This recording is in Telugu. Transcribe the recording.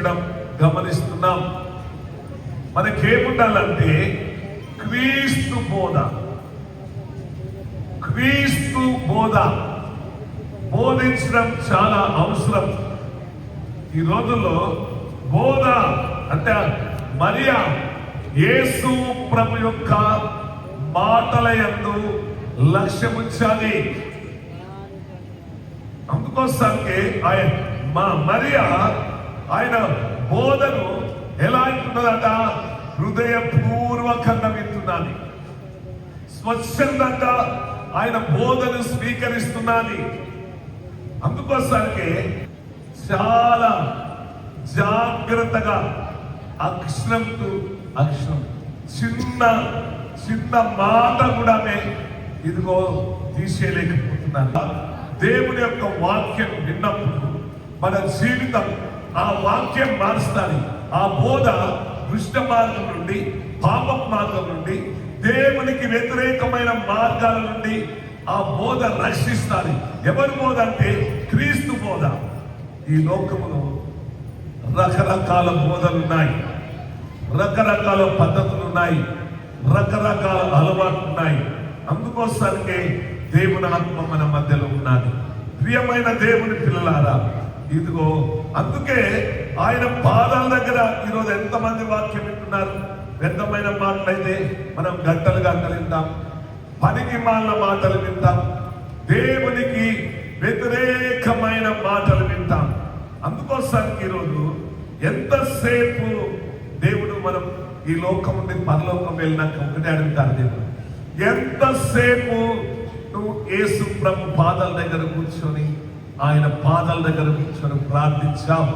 వినడం గమనిస్తున్నాం. మనకేముండాలంటే క్రీస్తు బోధ, క్రీస్తు బోధ బోధించడం చాలా అవసరం. ఈ రోజుల్లో బోధ అంటే మరియా యేసు ప్రభు యొక్క మాటల యందు లక్ష్యముంచాలి. అందుకోసానికి మరియా ఆయన బోధను ఎలా అంటున్నదట? హృదయపూర్వకంగా వింటున్నది, స్వచ్ఛందంగా ఆయన బోధను స్వీకరిస్తున్నది. అందుకోసానికి చాలా జాగ్రత్తగా అక్షరం టు అక్షరం, చిన్న చిన్న మాట కూడా ఇదిగో తీసేయలేకపోతున్నారు. దేవుని యొక్క వాక్యం విన్నప్పుడు మన జీవితం ఆ వాక్యం మారుస్తుంది. ఆ బోధ దుష్ట మార్గం నుండి, పాప మార్గం నుండి, దేవునికి వ్యతిరేకమైన మార్గాల నుండి ఆ బోధ రక్షిస్తుంది. ఎవరి బోధ అంటే క్రీస్తు బోధ. ఈ లోకములో రకరకాల బోధలు ఉన్నాయి, రకరకాల పద్ధతులు ఉన్నాయి, రకరకాల అలవాట్లు ఉన్నాయి. అందుకోసానికి దేవుని ఆత్మ మన మధ్యలో ఉన్నది. ప్రియమైన దేవుని పిల్లలారా, ఇదిగో అందుకే ఆయన పాదాల దగ్గర ఈరోజు ఎంతమంది వాక్యం వింటున్నారు. వ్యర్థమైన మాటలైతే మనం గంటలు గంటలు వింటాం, పనికి మాలిన మాటలు వింటాం, దేవునికి వ్యతిరేకమైన మాటలు వింటాం. అందుకోసానికి ఈరోజు ఎంతసేపు దేవుడు మనం ఈ లోకం నుండి పరలోకం వెళ్ళినాక ఒకటే అడుగుతారు, దేవుడు ఎంతసేపు నువ్వు యేసు ప్రభు పాదాల దగ్గర కూర్చొని ఆయన పాదాల దగ్గర కూర్చొని ప్రార్థించావు?